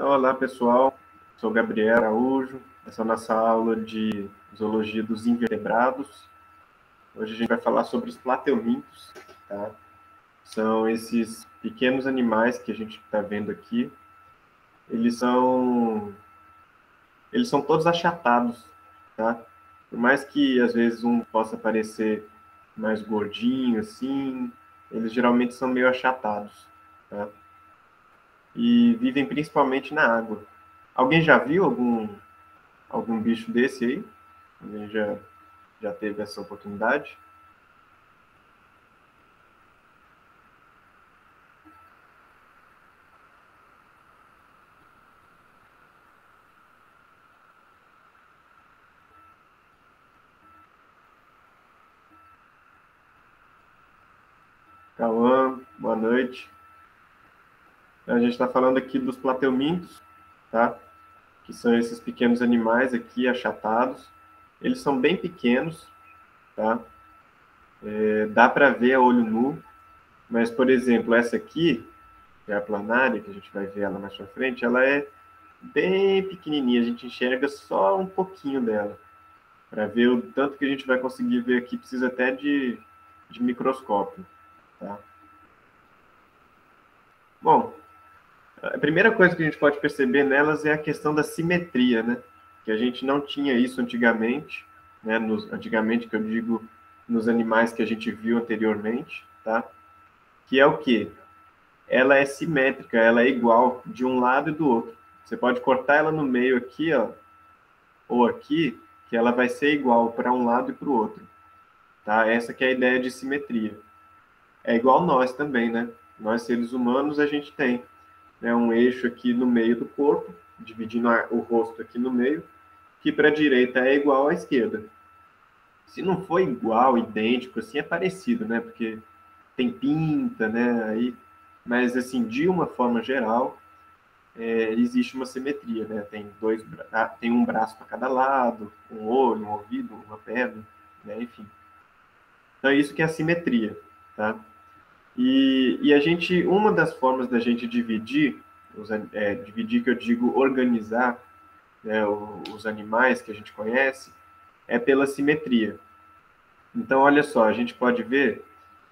Então, olá pessoal, sou Gabriel Araújo, essa é a nossa aula de Zoologia dos Invertebrados. Hoje a gente vai falar sobre os plateumintos, tá? São esses pequenos animais que a gente está vendo aqui. Eles são todos achatados, tá? Por mais que às vezes um possa parecer mais gordinho assim, eles geralmente são meio achatados, tá? E vivem principalmente na água. Alguém já viu algum bicho desse aí? Alguém já teve essa oportunidade? Cauã, boa noite. A gente está falando aqui dos plateumintos, tá? Que são esses pequenos animais aqui achatados. Eles são bem pequenos, tá? Dá para ver a olho nu, mas, por exemplo, essa aqui, que é a planária, que a gente vai ver ela mais pra frente, ela é bem pequenininha, a gente enxerga só um pouquinho dela. Para ver o tanto que a gente vai conseguir ver aqui, precisa até de microscópio, tá? Bom, a primeira coisa que a gente pode perceber nelas é a questão da simetria, né? Que a gente não tinha isso antigamente, né? Antigamente, que eu digo nos animais que a gente viu anteriormente, tá? Que é o quê? Ela é simétrica, ela é igual de um lado e do outro. Você pode cortar ela no meio aqui, ó, ou aqui, que ela vai ser igual para um lado e para o outro, tá? Essa que é a ideia de simetria. É igual nós também, né? Nós, seres humanos, a gente tem, né, um eixo aqui no meio do corpo, dividindo o rosto aqui no meio, que para a direita é igual à esquerda. Se não for igual, idêntico, assim, é parecido, né? Porque tem pinta, né? Aí, mas, assim, de uma forma geral, existe uma simetria, né? Tem um braço para cada lado, um olho, um ouvido, uma perna, né? Enfim. Então, isso que é a simetria, tá? E a gente, uma das formas da gente dividir, dividir que eu digo organizar, né, os animais que a gente conhece, é pela simetria. Então, olha só, a gente pode ver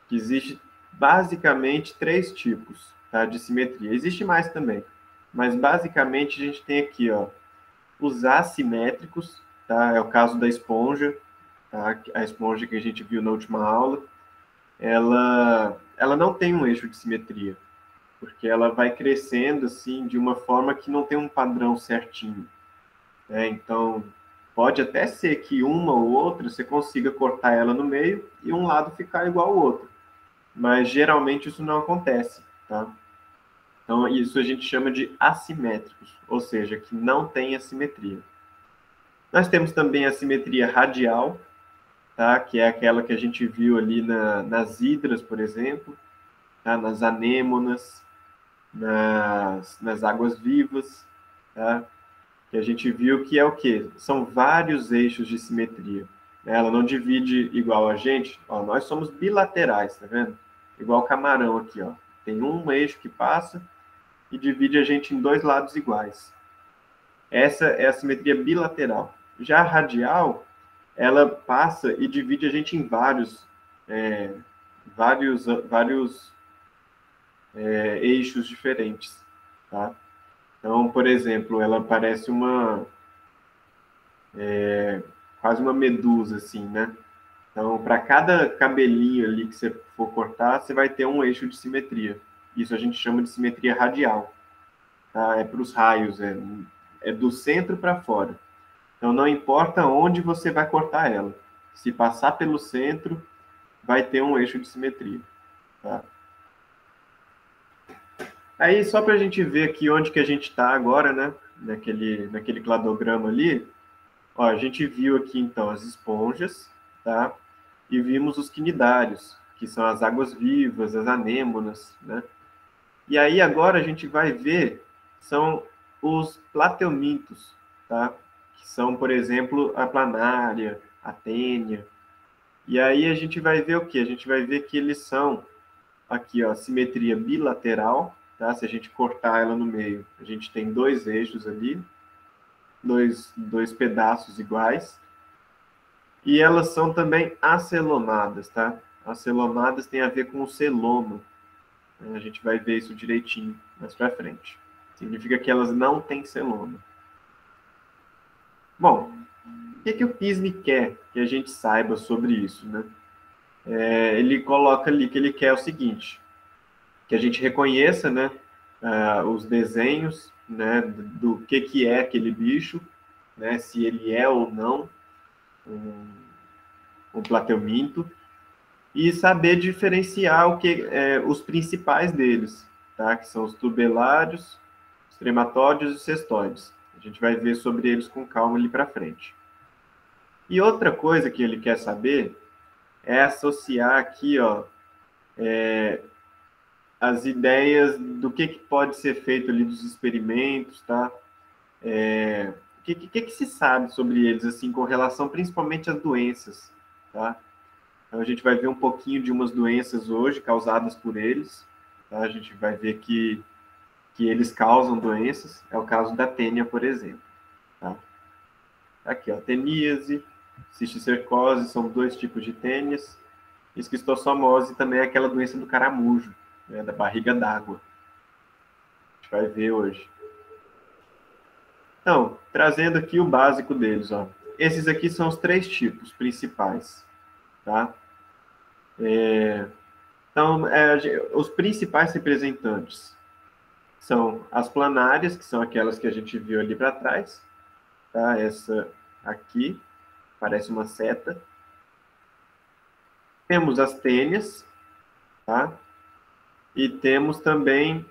que existe basicamente três tipos, tá, de simetria. Existe mais também, mas basicamente a gente tem aqui, ó, os assimétricos, tá, é o caso da esponja, tá, a esponja que a gente viu na última aula, ela não tem um eixo de simetria, porque ela vai crescendo assim de uma forma que não tem um padrão certinho, né? Então, pode até ser que uma ou outra você consiga cortar ela no meio e um lado ficar igual ao outro, mas geralmente isso não acontece, tá? Então, isso a gente chama de assimétricos, ou seja, que não tem assimetria. Nós temos também a simetria radial, tá? Que é aquela que a gente viu ali nas hidras, por exemplo, tá? Nas anêmonas, nas águas vivas, tá? Que a gente viu que é o quê? São vários eixos de simetria. Ela não divide igual a gente. Ó, nós somos bilaterais, tá vendo? Igual camarão aqui, ó. Tem um eixo que passa e divide a gente em dois lados iguais. Essa é a simetria bilateral. Já a radial, ela passa e divide a gente em vários eixos diferentes, tá? Então, por exemplo, ela parece quase uma medusa, assim, né? Então, para cada cabelinho ali que você for cortar, você vai ter um eixo de simetria. Isso a gente chama de simetria radial, tá? É para os raios, é do centro para fora. Então, não importa onde você vai cortar ela. Se passar pelo centro, vai ter um eixo de simetria, tá? Aí, só para a gente ver aqui onde que a gente está agora, né? Naquele cladograma ali, ó, a gente viu aqui, então, as esponjas, tá? E vimos os quinidários, que são as águas-vivas, as anêmonas, né? E aí, agora, a gente vai ver, são os plateumintos, tá? Que são, por exemplo, a planária, a tênia. E aí, a gente vai ver o quê? A gente vai ver que eles são, aqui, ó, simetria bilateral, tá? Se a gente cortar ela no meio, a gente tem dois eixos ali, dois pedaços iguais, e elas são também acelomadas, tá? Acelomadas tem a ver com o celoma, né? A gente vai ver isso direitinho mais para frente. Significa que elas não têm celoma. Bom, o que o PISNE quer que a gente saiba sobre isso, né? Ele coloca ali que ele quer o seguinte, que a gente reconheça, né, os desenhos, né, do que é aquele bicho, né, se ele é ou não um plateuminto, e saber diferenciar os principais deles, tá? Que são os tubelários, os trematóides e os cestoides. A gente vai ver sobre eles com calma ali para frente. E outra coisa que ele quer saber é associar aqui, ó, as ideias do que pode ser feito ali dos experimentos, tá? O que se sabe sobre eles, assim, com relação principalmente às doenças, tá? Então, a gente vai ver um pouquinho de umas doenças hoje causadas por eles, tá? A gente vai ver que eles causam doenças, é o caso da tênia, por exemplo, tá? Aqui, ó, teníase, cisticercose, são dois tipos de tênias, esquistossomose também é aquela doença do caramujo, né, da barriga d'água. A gente vai ver hoje. Então, trazendo aqui o básico deles, ó. Esses aqui são os três tipos principais, tá? Então, os principais representantes são as planárias, que são aquelas que a gente viu ali para trás, tá? Essa aqui parece uma seta. Temos as tênias, tá? E temos também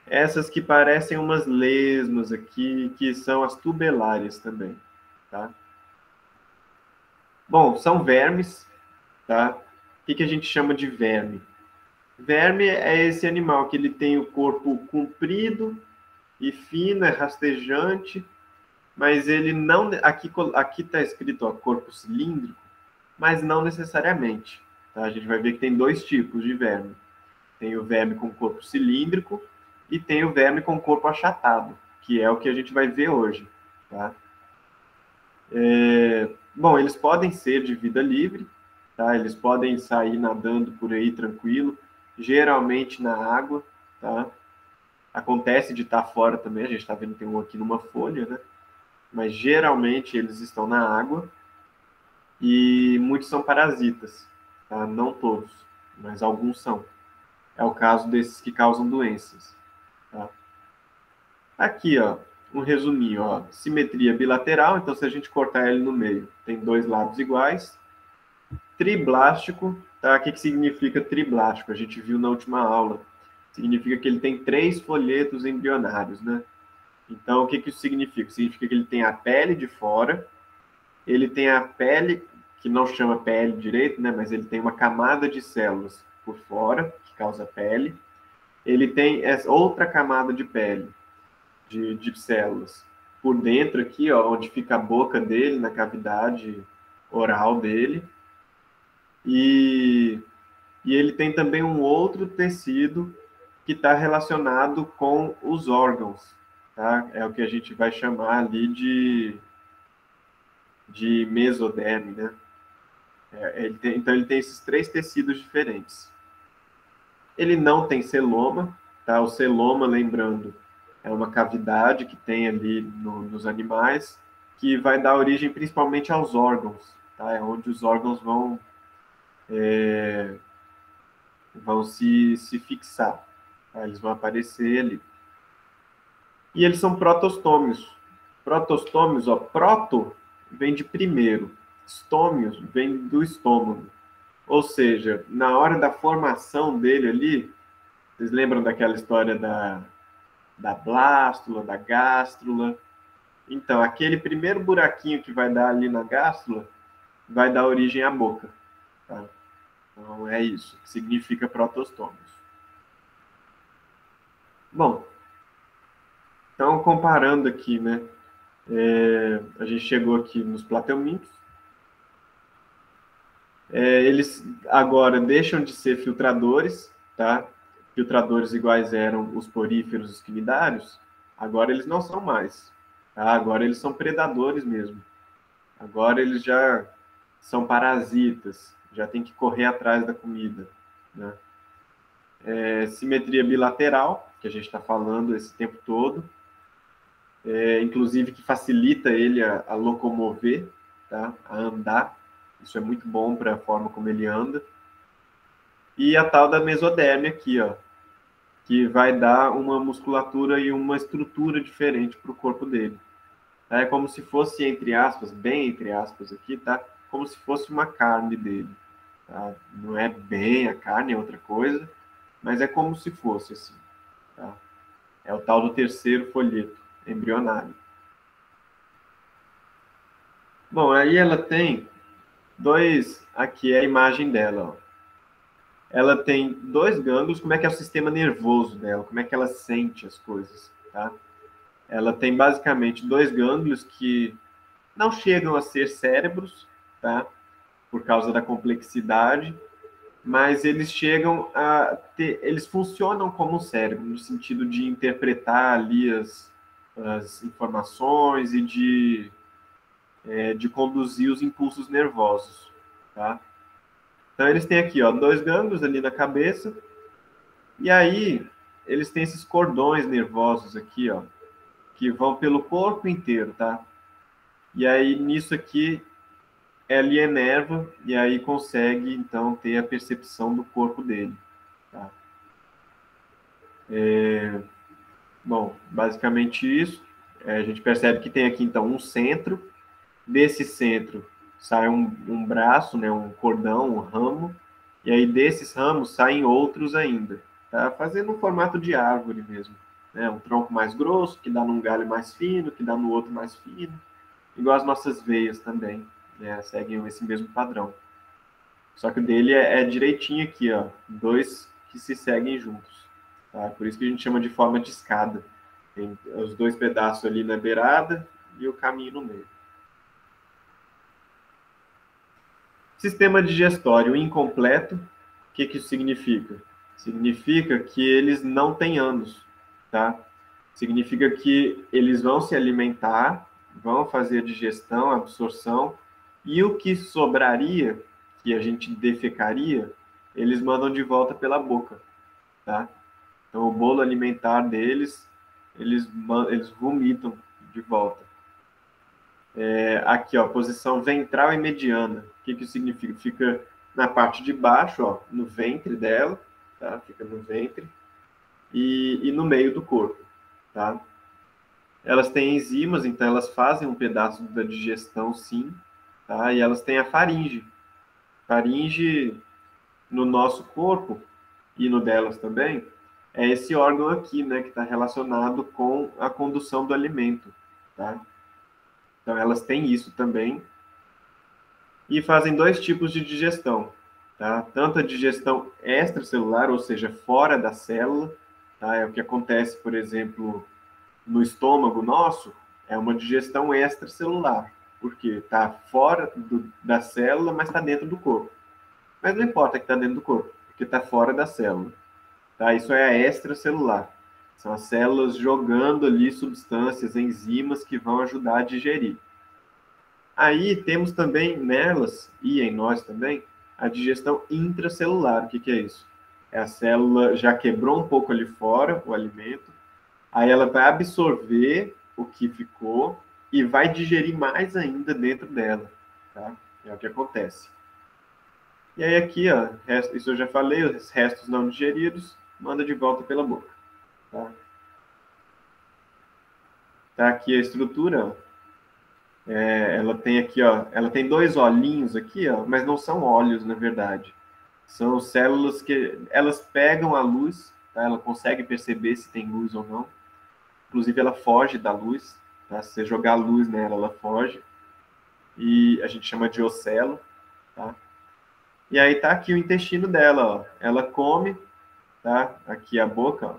essas que parecem umas lesmas aqui, que são as tubelárias também, tá? Bom, são vermes, tá? O que a gente chama de verme? Verme é esse animal que ele tem o corpo comprido e fino, é rastejante, mas ele não... Aqui está escrito, ó, corpo cilíndrico, mas não necessariamente, tá? A gente vai ver que tem dois tipos de verme. Tem o verme com corpo cilíndrico e tem o verme com corpo achatado, que é o que a gente vai ver hoje, tá? Bom, eles podem ser de vida livre, tá? Eles podem sair nadando por aí tranquilo, geralmente na água, tá? Acontece de estar fora também, a gente está vendo que tem um aqui numa folha, né? Mas geralmente eles estão na água e muitos são parasitas, tá? Não todos, mas alguns são. É o caso desses que causam doenças, tá? Aqui, ó, um resuminho, ó, simetria bilateral, então se a gente cortar ele no meio, tem dois lados iguais. Triblástico, tá? O que significa triblástico? A gente viu na última aula. Significa que ele tem 3 folhetos embrionários, né? Então, o que isso significa? Significa que ele tem a pele de fora, ele tem a pele, que não chama pele direito, né? Mas ele tem uma camada de células por fora, que causa pele. Ele tem essa outra camada de pele, de células, por dentro aqui, ó, onde fica a boca dele, na cavidade oral dele. E ele tem também um outro tecido que está relacionado com os órgãos, tá? É o que a gente vai chamar ali de mesoderme, né? Então, ele tem esses 3 tecidos diferentes. Ele não tem celoma, tá? O celoma, lembrando, é uma cavidade que tem ali nos animais, que vai dar origem principalmente aos órgãos, tá? É onde os órgãos vão se fixar, tá? Eles vão aparecer ali. E eles são protostômios. Protostômios, ó, proto vem de primeiro, estômios vem do estômago. Ou seja, na hora da formação dele ali, vocês lembram daquela história da blástula, da gástrula? Então, aquele primeiro buraquinho que vai dar ali na gástrula vai dar origem à boca, tá? Então, é isso que significa protostômios. Bom, então, comparando aqui, né? A gente chegou aqui nos plateumintos. Eles agora deixam de ser filtradores, tá? filtradores iguais eram os poríferos e os quinidários, agora eles não são mais. Tá? Agora eles são predadores mesmo. Agora eles já são parasitas, já tem que correr atrás da comida. Né? Simetria bilateral, que a gente está falando esse tempo todo, inclusive que facilita ele a locomover, tá? A andar. Isso é muito bom para a forma como ele anda. E a tal da mesodérmia aqui, ó, que vai dar uma musculatura e uma estrutura diferente para o corpo dele. É como se fosse, entre aspas, bem entre aspas aqui, tá? Como se fosse uma carne dele. Tá? Não é bem a carne, é outra coisa, mas é como se fosse assim. Tá? É o tal do terceiro folheto embrionário. Bom, aí ela tem dois... Aqui é a imagem dela, ó. Ela tem dois gânglios. Como é que é o sistema nervoso dela? Como é que ela sente as coisas, tá? Ela tem basicamente dois gânglios que não chegam a ser cérebros, tá? Por causa da complexidade, mas eles chegam a ter, eles funcionam como um cérebro, no sentido de interpretar ali as informações e de conduzir os impulsos nervosos, tá? Então eles têm aqui, ó, dois gânglios ali na cabeça, e aí eles têm esses cordões nervosos aqui, ó, que vão pelo corpo inteiro, tá? E aí nisso aqui ele enerva e aí consegue, então, ter a percepção do corpo dele. Tá? Bom, basicamente isso. A gente percebe que tem aqui, então, um centro. Desse centro sai um braço, né, um cordão, um ramo. E aí desses ramos saem outros ainda. Tá? Fazendo um formato de árvore mesmo. Né? Um tronco mais grosso, que dá num galho mais fino, que dá no outro mais fino. Igual as nossas veias também. Né? Seguem esse mesmo padrão. Só que o dele é direitinho aqui, ó. Dois que se seguem juntos. Tá? Por isso que a gente chama de forma de escada. Tem os dois pedaços ali na beirada e o caminho no meio. Sistema digestório incompleto. O que isso significa? Significa que eles não têm ânus. Tá? Significa que eles vão se alimentar, vão fazer digestão, absorção, e o que sobraria, que a gente defecaria, eles mandam de volta pela boca, tá? Então, o bolo alimentar deles, eles vomitam de volta. Aqui, ó, posição ventral e mediana. O que isso significa? Fica na parte de baixo, ó, no ventre dela, tá? Fica no ventre e no meio do corpo, tá? Elas têm enzimas, então elas fazem um pedaço da digestão, sim, tá? E elas têm a faringe. Faringe no nosso corpo e no delas também é esse órgão aqui, né, que está relacionado com a condução do alimento, tá? Então elas têm isso também e fazem dois tipos de digestão, tá? Tanto a digestão extracelular, ou seja, fora da célula, tá? É o que acontece, por exemplo, no estômago nosso, é uma digestão extracelular, porque está fora da célula, mas está dentro do corpo. Mas não importa que está dentro do corpo, porque está fora da célula. Tá? Isso é a extracelular. São as células jogando ali substâncias, enzimas que vão ajudar a digerir. Aí temos também nelas, e em nós também, a digestão intracelular. O que é isso? É a célula já quebrou um pouco ali fora o alimento, aí ela vai absorver o que ficou e vai digerir mais ainda dentro dela. Tá? É o que acontece. E aí aqui, ó, isso eu já falei, os restos não digeridos, manda de volta pela boca. Tá, tá aqui a estrutura, ó. Ela tem aqui, ó, ela tem dois olhinhos aqui, ó, mas não são olhos, na verdade. São células que elas pegam a luz, tá? Ela consegue perceber se tem luz ou não. Inclusive, ela foge da luz, tá? Se você jogar luz nela, ela foge. E a gente chama de ocelo, tá? E aí tá aqui o intestino dela, ó. Ela come, tá? Aqui a boca, ó,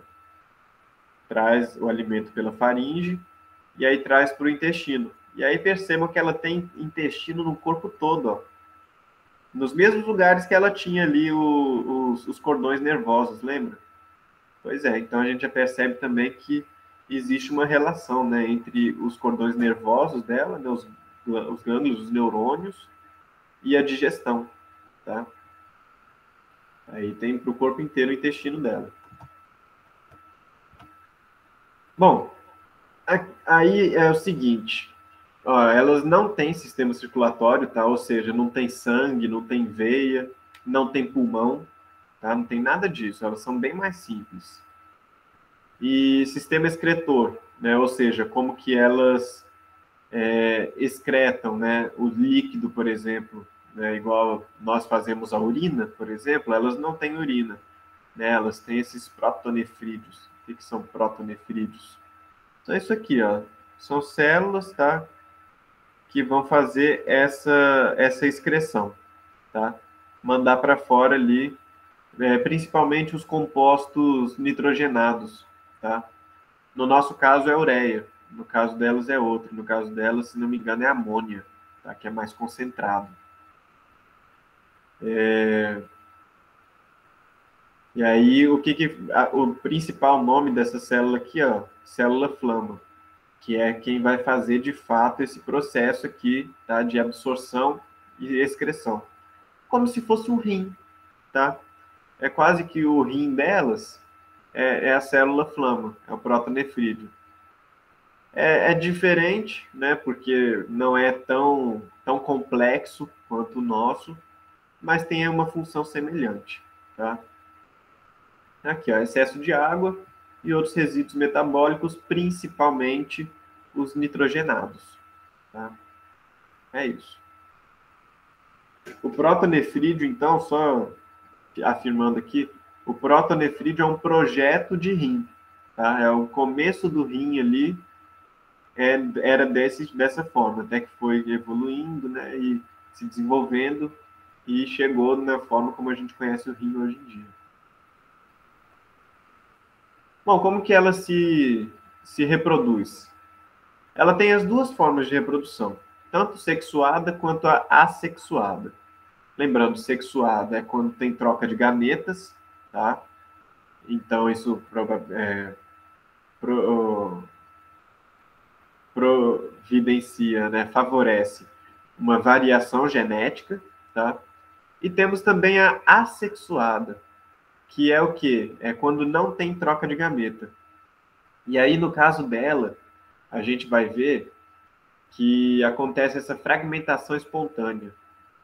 traz o alimento pela faringe e aí traz para o intestino. E aí percebam que ela tem intestino no corpo todo, ó. Nos mesmos lugares que ela tinha ali os cordões nervosos, lembra? Pois é, então a gente já percebe também que existe uma relação, né, entre os cordões nervosos dela, né, os gânglios, os neurônios e a digestão, tá? Aí tem para o corpo inteiro o intestino dela. Bom, aí é o seguinte, ó, elas não têm sistema circulatório, tá? Ou seja, não tem sangue, não tem veia, não tem pulmão, tá? Não tem nada disso, elas são bem mais simples. E sistema excretor, né? Ou seja, como que elas excretam, né? O líquido, por exemplo, né? Igual nós fazemos a urina, por exemplo, elas não têm urina, né? Elas têm esses protonefrídeos. O que são protonefrídeos? Então é isso aqui, ó. São células, tá? Que vão fazer essa excreção, tá? Mandar para fora ali, principalmente os compostos nitrogenados, tá? No nosso caso é ureia, no caso delas é outro, no caso delas, se não me engano, é amônia, tá? Que é mais concentrado. E aí, o principal nome dessa célula aqui, ó, célula flama, que é quem vai fazer de fato esse processo aqui, tá? De absorção e excreção. Como se fosse um rim, tá? É quase que o rim delas é a célula flama, é o protonefrídeo. É diferente, né? Porque não é tão complexo quanto o nosso, mas tem uma função semelhante, tá? Aqui, ó, excesso de água e outros resíduos metabólicos, principalmente os nitrogenados, tá? É isso. O protonefrídeo, então, só afirmando aqui, o protonefrídeo é um projeto de rim, tá? É o começo do rim ali, era dessa forma, até que foi evoluindo, né, e se desenvolvendo e chegou na forma como a gente conhece o rim hoje em dia. Bom, como que ela se reproduz? Ela tem as duas formas de reprodução, tanto sexuada quanto a assexuada. Lembrando, sexuada é quando tem troca de gametas, tá? Então, isso pro, providencia, né, favorece uma variação genética, tá? E temos também a assexuada, que é o quê? É quando não tem troca de gameta. E aí, no caso dela, a gente vai ver que acontece essa fragmentação espontânea.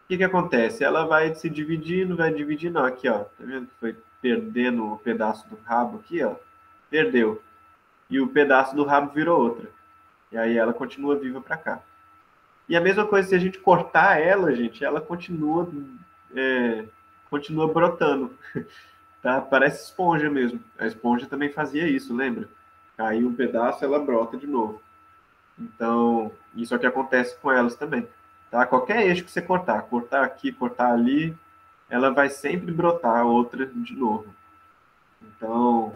O que acontece? Ela vai dividindo, ó, aqui, ó, tá vendo? Foi perdendo o pedaço do rabo aqui, ó, perdeu. E o pedaço do rabo virou outra. E aí ela continua viva para cá. E a mesma coisa, se a gente cortar ela, gente, ela continua brotando, tá? Parece esponja mesmo. A esponja também fazia isso, lembra? Caiu um pedaço, ela brota de novo. Então, isso é o que acontece com elas também, tá? Qualquer eixo que você cortar aqui, cortar ali, ela vai sempre brotar outra de novo. Então,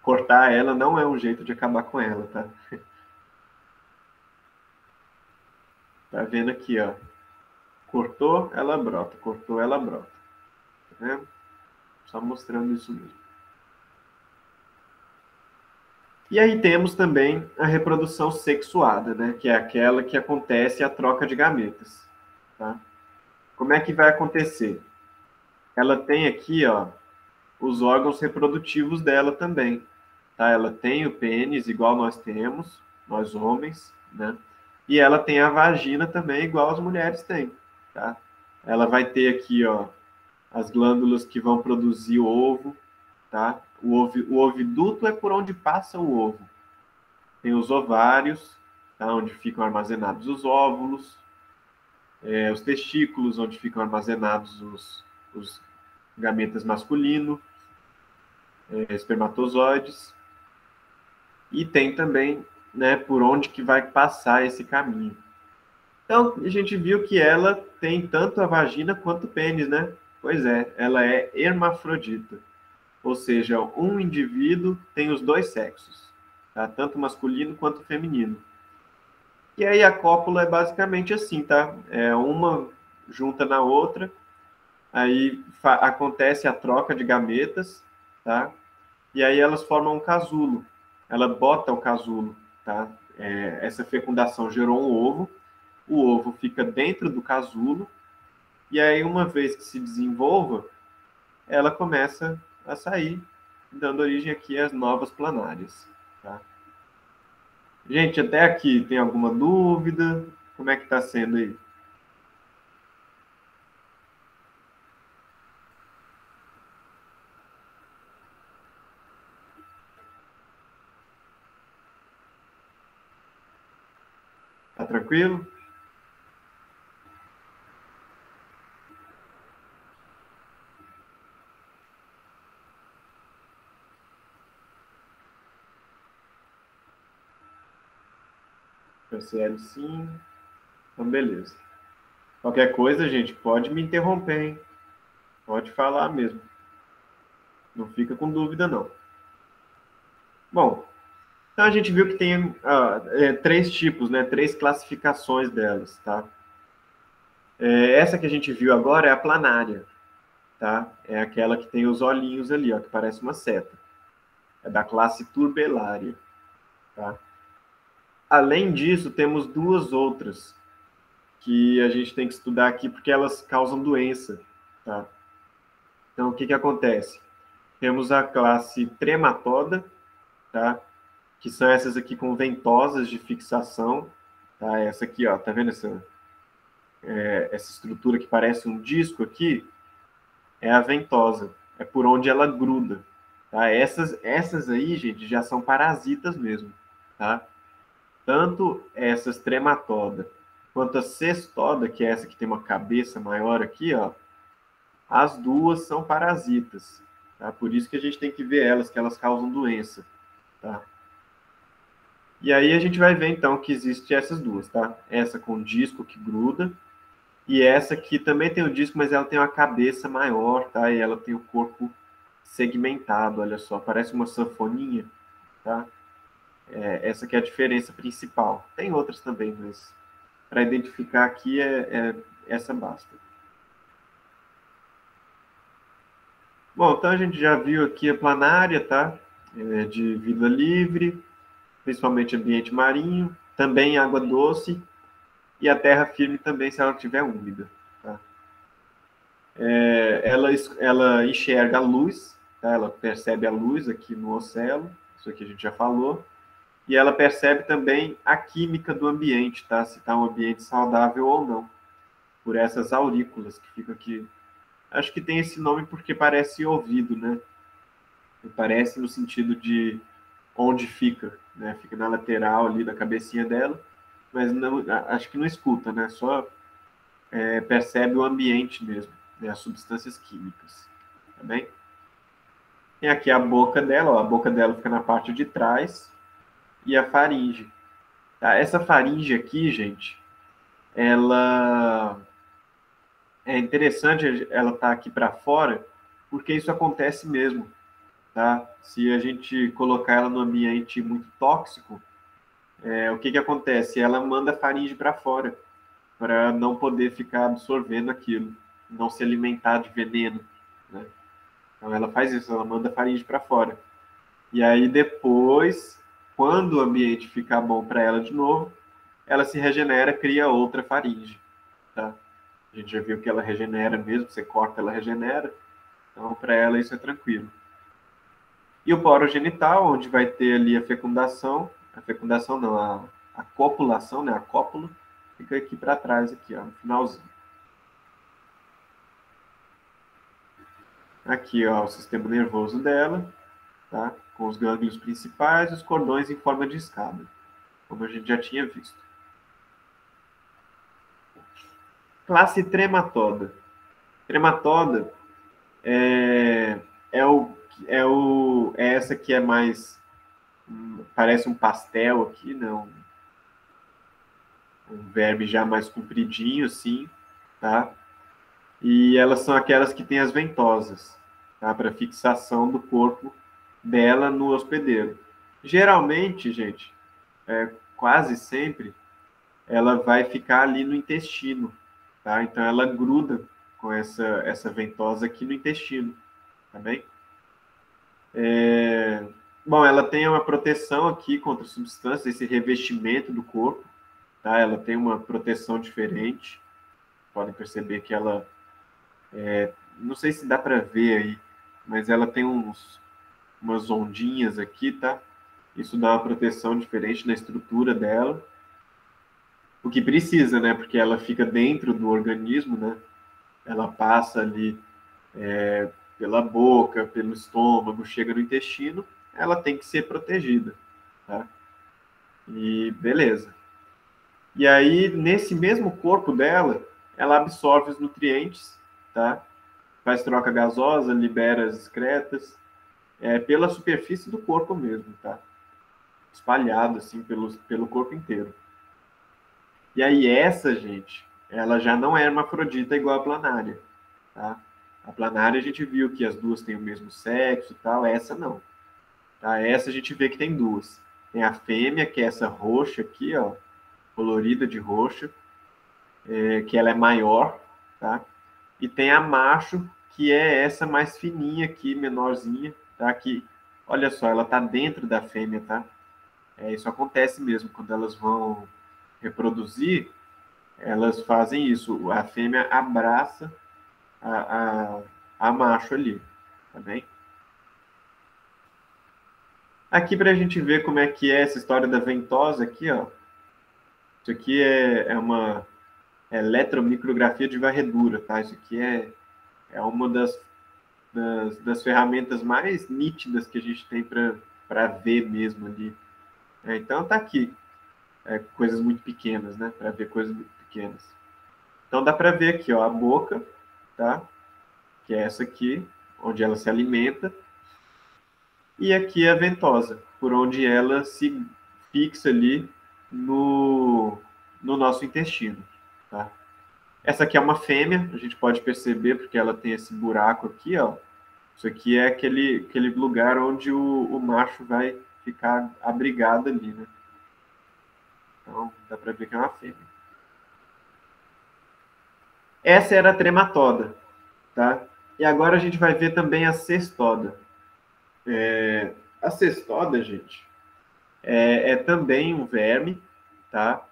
cortar ela não é um jeito de acabar com ela, tá? Tá vendo aqui, ó. Cortou, ela brota. Cortou, ela brota. Tá vendo? Só mostrando isso mesmo. E aí temos também a reprodução sexuada, né? Que é aquela que acontece a troca de gametas, tá? Como é que vai acontecer? Ela tem aqui, ó, os órgãos reprodutivos dela também, tá? Ela tem o pênis igual nós temos, nós homens, né? E ela tem a vagina também igual as mulheres têm, tá? Ela vai ter aqui, ó, as glândulas que vão produzir o ovo, tá? O oviduto é por onde passa o ovo. Tem os ovários, tá? Onde ficam armazenados os óvulos, os testículos, onde ficam armazenados os gametas masculinos, espermatozoides, e tem também, né, por onde que vai passar esse caminho. Então, a gente viu que ela tem tanto a vagina quanto o pênis, né? Pois é, ela é hermafrodita. Ou seja, um indivíduo tem os dois sexos, tá? Tanto masculino quanto feminino. E aí a cópula é basicamente assim, tá? É uma junta na outra, aí acontece a troca de gametas, tá? e aí elas formam um casulo. Ela bota o casulo, tá? Essa fecundação gerou um ovo, o ovo fica dentro do casulo, e aí uma vez que se desenvolva, ela começa a sair, dando origem aqui às novas planárias, tá? Gente, até aqui, tem alguma dúvida? Como é que está sendo aí? Tá tranquilo? PCL sim. Então, beleza. Qualquer coisa, gente, pode me interromper, hein? Pode falar mesmo. Não fica com dúvida, não. Bom, então a gente viu que tem três tipos, né? Três classificações delas, tá? Essa que a gente viu agora é a planária, tá? É aquela que tem os olhinhos ali, ó, que parece uma seta. É da classe Turbellaria, tá? Além disso, temos duas outras que a gente tem que estudar aqui porque elas causam doença, tá? Então, o que que acontece? Temos a classe Trematoda, tá? Que são essas aqui com ventosas de fixação, tá? Essa aqui, ó, tá vendo essa estrutura que parece um disco aqui? É a ventosa, é por onde ela gruda, tá? Essas aí, gente, já são parasitas mesmo, tá? Tanto essas trematoda quanto a cestoda, que é essa que tem uma cabeça maior aqui, ó, as duas são parasitas, tá? Por isso que a gente tem que ver elas, que elas causam doença, tá? E aí a gente vai ver então que existe essas duas, tá? Essa com disco que gruda e essa que também tem o disco, mas ela tem uma cabeça maior, tá? E ela tem o corpo segmentado, olha só, parece uma sanfoninha, tá? Essa que é a diferença principal. Tem outras também, mas para identificar aqui essa basta. Bom, então a gente já viu aqui a planária, tá? De vida livre, principalmente ambiente marinho, também água doce e a terra firme também se ela estiver úmida. Tá? Ela enxerga a luz, tá? Ela percebe a luz aqui no ocelo, isso aqui a gente já falou, e ela percebe também a química do ambiente, tá? Se está um ambiente saudável ou não, por essas aurículas que ficam aqui. Acho que tem esse nome porque parece ouvido, né? Parece no sentido de onde fica, né? Fica na lateral ali da cabecinha dela, mas não, acho que não escuta, né? Só percebe o ambiente mesmo, né? As substâncias químicas, tá bem? Tem aqui a boca dela, ó, a boca dela fica na parte de trás e a faringe. Tá? Essa faringe aqui, gente, ela é interessante, ela tá aqui para fora, porque isso acontece mesmo, tá? Se a gente colocar ela no ambiente muito tóxico, o que que acontece? Ela manda a faringe para fora, para não poder ficar absorvendo aquilo, não se alimentar de veneno, né? Então ela faz isso, ela manda a faringe para fora. E aí depois, quando o ambiente ficar bom para ela de novo, ela se regenera, cria outra faringe, tá? A gente já viu que ela regenera mesmo, você corta, ela regenera. Então, para ela isso é tranquilo. E o poro genital, onde vai ter ali a fecundação não, a copulação, né, a cópula, fica aqui para trás, aqui, ó, no finalzinho. Aqui, ó, o sistema nervoso dela, tá? Com os gânglios principais e os cordões em forma de escada, como a gente já tinha visto. Classe trematoda. Trematoda é, é essa que é mais, parece um pastel aqui, não, um verme já mais compridinho, assim, tá? E elas são aquelas que têm as ventosas, tá? Para fixação do corpo dela no hospedeiro. Geralmente, gente, quase sempre, ela vai ficar ali no intestino, tá? Então ela gruda com essa ventosa aqui no intestino, tá bem? Bom, ela tem uma proteção aqui contra substâncias, esse revestimento do corpo, tá? Ela tem uma proteção diferente. Podem perceber que ela, não sei se dá para ver aí, mas ela tem umas ondinhas aqui, tá? Isso dá uma proteção diferente na estrutura dela. O que precisa, né? Porque ela fica dentro do organismo, né? Ela passa ali pela boca, pelo estômago, chega no intestino, ela tem que ser protegida, tá? E beleza. E aí, nesse mesmo corpo dela, ela absorve os nutrientes, tá? Faz troca gasosa, libera as excretas, pela superfície do corpo mesmo, tá? Espalhado, assim, pelo corpo inteiro. E aí, essa, gente, ela já não é hermafrodita igual a planária, tá? A planária a gente viu que as duas têm o mesmo sexo e tal, essa não. Tá? Essa a gente vê que tem duas. Tem a fêmea, que é essa roxa aqui, ó, colorida de roxa, que ela é maior, tá? E tem a macho, que é essa mais fininha aqui, menorzinha, tá? Que, olha só, ela tá dentro da fêmea, tá? Isso acontece mesmo, quando elas vão reproduzir, elas fazem isso. A fêmea abraça a, a macho ali, tá bem? Aqui para a gente ver como é que é essa história da ventosa aqui, ó. Isso aqui é uma eletromicrografia de varredura, tá? Isso aqui é uma das ferramentas mais nítidas que a gente tem para ver mesmo ali. Então tá aqui, coisas muito pequenas, né? Para ver coisas muito pequenas. Então dá para ver aqui, ó, a boca, tá? Que é essa aqui, onde ela se alimenta. E aqui é a ventosa, por onde ela se fixa ali no nosso intestino, tá? Essa aqui é uma fêmea, a gente pode perceber porque ela tem esse buraco aqui, ó. Isso aqui é aquele lugar onde o macho vai ficar abrigado ali, né? Então, dá para ver que é uma fêmea. Essa era a trematoda, tá? E agora a gente vai ver também a cestoda. A cestoda, gente, é também um verme, tá?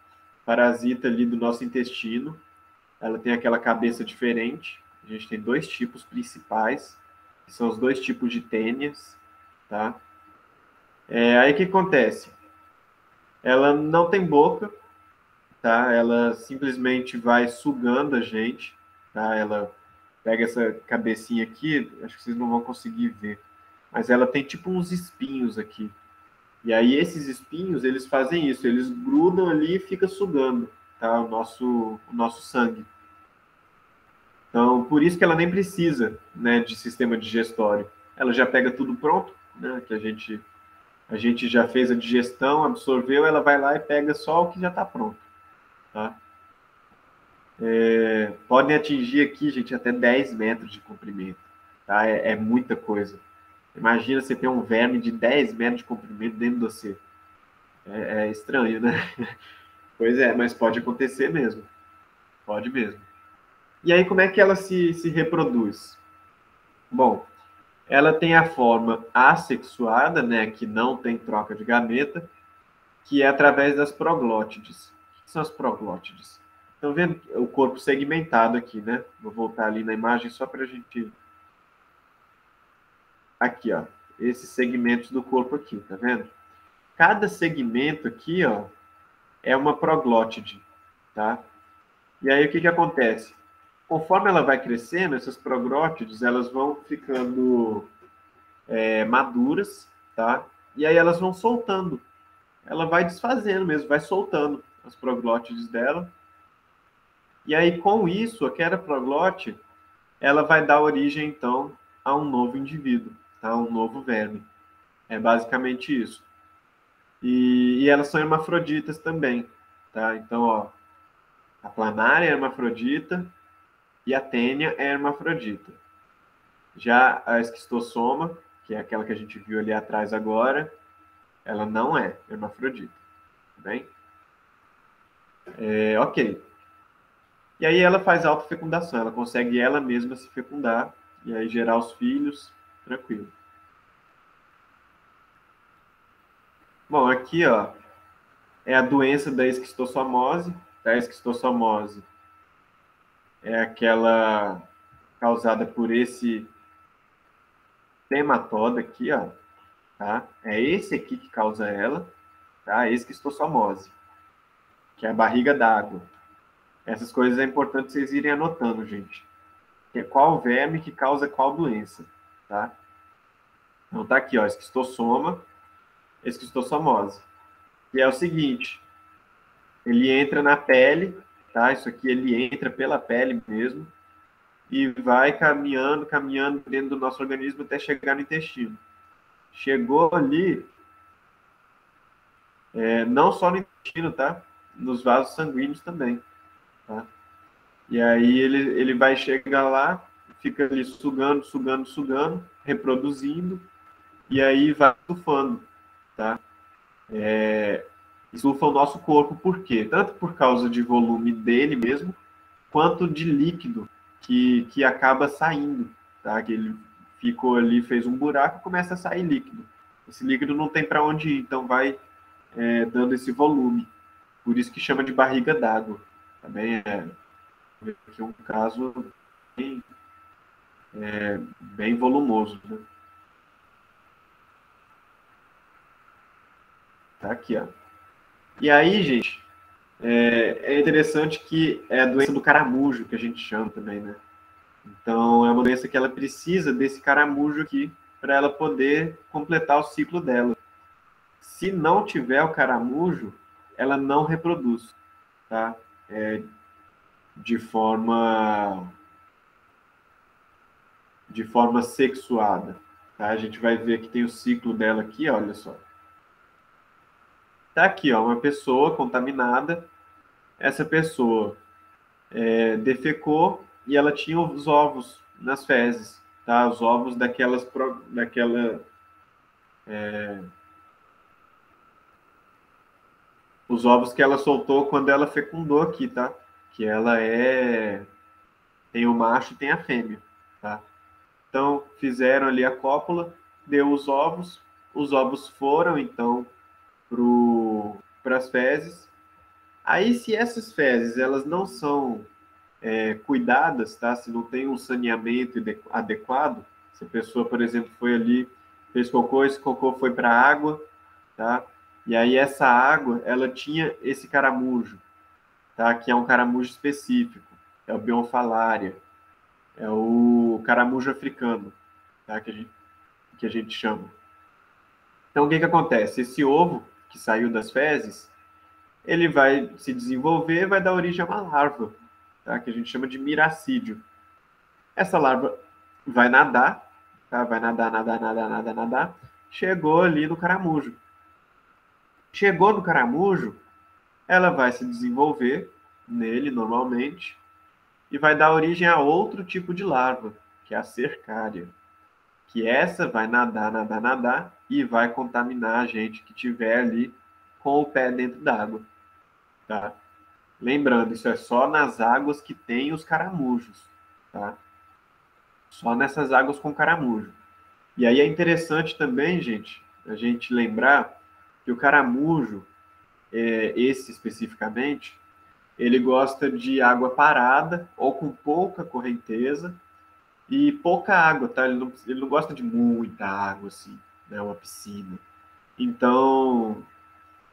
Parasita ali do nosso intestino. Ela tem aquela cabeça diferente. A gente tem dois tipos principais, que são os dois tipos de tênias, tá? Aí o que acontece? Ela não tem boca, tá? Ela simplesmente vai sugando a gente, tá? Ela pega essa cabecinha aqui, acho que vocês não vão conseguir ver, mas ela tem tipo uns espinhos aqui. E aí esses espinhos, eles fazem isso, eles grudam ali e fica sugando, tá? O nosso sangue. Então, por isso que ela nem precisa, né, de sistema digestório. Ela já pega tudo pronto, né, que a gente já fez a digestão, absorveu, ela vai lá e pega só o que já está pronto, tá? Podem atingir aqui, gente, até 10 metros de comprimento, tá? É muita coisa. Imagina você ter um verme de 10 metros de comprimento dentro de você. É estranho, né? Pois é, mas pode acontecer mesmo. Pode mesmo. E aí, como é que ela se reproduz? Bom, ela tem a forma assexuada, né, que não tem troca de gameta, que é através das proglótides. O que são as proglótides? Estão vendo o corpo segmentado aqui, né? Vou voltar ali na imagem só para a gente... Aqui, ó. Esses segmentos do corpo aqui, tá vendo? Cada segmento aqui, ó, é uma proglótide, tá? E aí, o que acontece? Conforme ela vai crescendo, essas proglótides, elas vão ficando maduras, tá? E aí elas vão soltando. Ela vai desfazendo mesmo, vai soltando as proglótides dela. E aí, com isso, aquela proglote, ela vai dar origem, então, a um novo indivíduo, tá? Um novo verme. É basicamente isso. E elas são hermafroditas também, tá? Então, ó, a planária é hermafrodita e a tênia é hermafrodita. Já a esquistossoma, que é aquela que a gente viu ali atrás agora, ela não é hermafrodita, tá bem? Ok. E aí ela faz autofecundação, ela consegue ela mesma se fecundar e aí gerar os filhos, tranquilo. Bom, aqui, ó, é a doença da esquistossomose. A esquistossomose é aquela causada por esse nematóide aqui, ó, tá? É esse aqui que causa ela, tá? A esquistossomose, que é a barriga d'água. Essas coisas é importante vocês irem anotando, gente. Que é qual verme que causa qual doença, tá? Então tá aqui, ó, esquistossoma, esquistossomose. E é o seguinte, ele entra na pele, tá? Isso aqui ele entra pela pele mesmo e vai caminhando, caminhando dentro do nosso organismo até chegar no intestino. Chegou ali, não só no intestino, tá? Nos vasos sanguíneos também, tá? E aí ele vai chegar lá, fica ali sugando, sugando, sugando, reproduzindo, e aí vai estufando, tá? Estufa o nosso corpo, por quê? Tanto por causa de volume dele mesmo, quanto de líquido que acaba saindo, tá? Que ele ficou ali, fez um buraco e começa a sair líquido. Esse líquido não tem para onde ir, então vai dando esse volume. Por isso que chama de barriga d'água. Também aqui um caso bem, bem volumoso, né? Tá aqui, ó. E aí, gente, é interessante que é a doença do caramujo, que a gente chama também, né? Então, é uma doença que ela precisa desse caramujo aqui para ela poder completar o ciclo dela. Se não tiver o caramujo, ela não reproduz, tá? É, de forma de forma sexuada, tá? A gente vai ver que tem o ciclo dela aqui, olha só. Tá aqui, ó, uma pessoa contaminada. Essa pessoa defecou e ela tinha os ovos nas fezes, tá? Os ovos daquela os ovos que ela soltou quando ela fecundou aqui, tá? Que ela tem o macho e tem a fêmea, tá? Então fizeram ali a cópula, deu os ovos foram então para as fezes. Aí se essas fezes elas não são cuidadas, tá? Se não tem um saneamento adequado, se a pessoa, por exemplo, foi ali, fez cocô, esse cocô foi para a água, tá? E aí essa água, ela tinha esse caramujo, tá? Que é um caramujo específico, é o Bionfalaria, é o caramujo africano, tá? Que a gente chama. Então, o que que acontece? Esse ovo que saiu das fezes, ele vai se desenvolver, vai dar origem a uma larva, tá? Que a gente chama de miracídio. Essa larva vai nadar, tá? Vai nadar, nadar, nadar, nadar, nadar. Chegou ali no caramujo. Chegou no caramujo, ela vai se desenvolver nele normalmente e vai dar origem a outro tipo de larva, que é a cercária. Que essa vai nadar, nadar, nadar e vai contaminar a gente que tiver ali com o pé dentro d'água, tá? Lembrando, isso é só nas águas que tem os caramujos, tá? Só nessas águas com caramujo. E aí é interessante também, gente, a gente lembrar que o caramujo, esse especificamente, ele gosta de água parada ou com pouca correnteza e pouca água, tá? Ele não gosta de muita água, assim, né? Uma piscina. Então,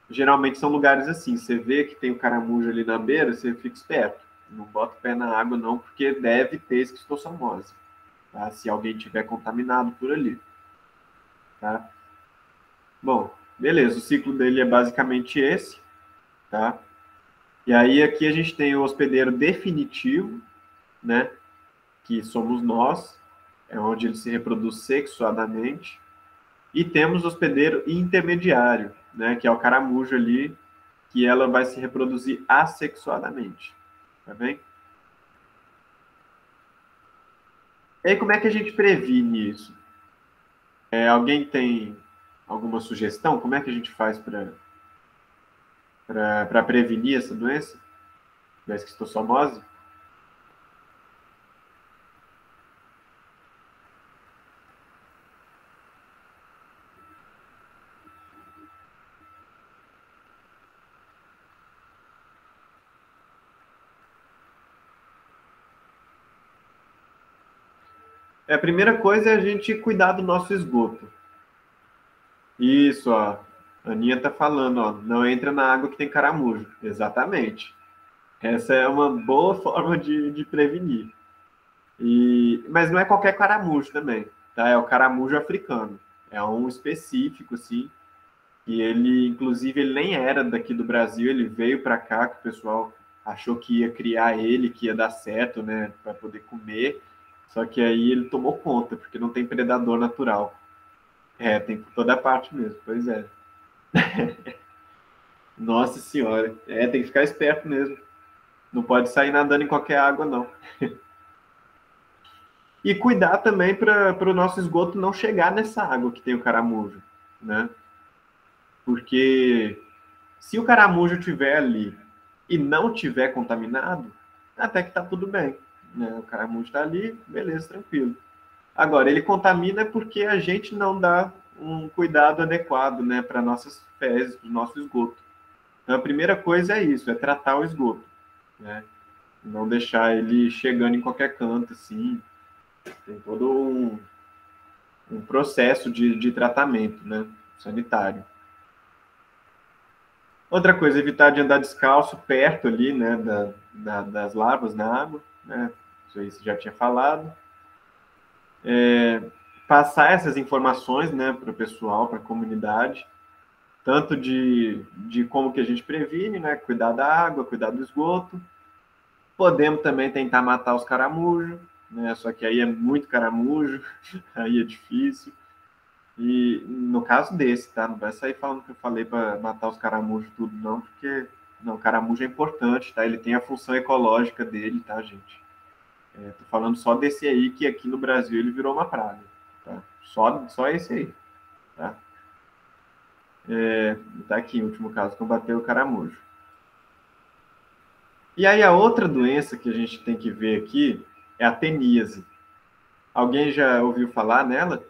geralmente são lugares assim. Você vê que tem o caramujo ali na beira, você fica esperto. Não bota o pé na água, não, porque deve ter esquistossomose, tá? Se alguém tiver contaminado por ali, tá? Bom, beleza. O ciclo dele é basicamente esse, tá? E aí aqui a gente tem o hospedeiro definitivo, né? Que somos nós, é onde ele se reproduz sexuadamente. E temos o hospedeiro intermediário, né? Que é o caramujo ali, que ela vai se reproduzir assexuadamente, tá bem? E aí como é que a gente previne isso? Alguém tem alguma sugestão? Como é que a gente faz para prevenir essa doença, da esquistossomose? A primeira coisa é a gente cuidar do nosso esgoto. Isso, ó. A Aninha tá falando, ó. Não entra na água que tem caramujo. Exatamente. Essa é uma boa forma de prevenir. Mas não é qualquer caramujo também, tá? É o caramujo africano. É um específico, assim. E ele, inclusive, ele nem era daqui do Brasil. Ele veio para cá, que o pessoal achou que ia criar ele, que ia dar certo, né? Para poder comer. Só que aí ele tomou conta, porque não tem predador natural. É, tem por toda parte mesmo, pois é. Nossa senhora, tem que ficar esperto mesmo. Não pode sair nadando em qualquer água, não. E cuidar também para o nosso esgoto não chegar nessa água que tem o caramujo, né? Porque se o caramujo estiver ali e não tiver contaminado, até que tá tudo bem, né? O caramujo está ali, beleza, tranquilo. Agora, ele contamina porque a gente não dá um cuidado adequado, né, para nossas fezes, para o nosso esgoto. Então, a primeira coisa é isso, é tratar o esgoto, né? Não deixar ele chegando em qualquer canto, assim. Tem todo um processo de tratamento, né, sanitário. Outra coisa, evitar de andar descalço perto ali, né, das larvas na água, né? Isso aí você já tinha falado. Passar essas informações, né, para o pessoal, para a comunidade, tanto de como que a gente previne, né, cuidar da água, cuidar do esgoto. Podemos também tentar matar os caramujos, né, só que aí é muito caramujo, aí é difícil. E no caso desse, tá? Não vai sair falando que eu falei para matar os caramujos tudo, não, porque não, o caramujo é importante, tá? Ele tem a função ecológica dele, tá, gente? Tô falando só desse aí que aqui no Brasil ele virou uma praga, tá? Só esse aí, tá? Tá aqui, o último caso, combater o caramujo. E aí a outra doença que a gente tem que ver aqui é a teníase. Alguém já ouviu falar nela?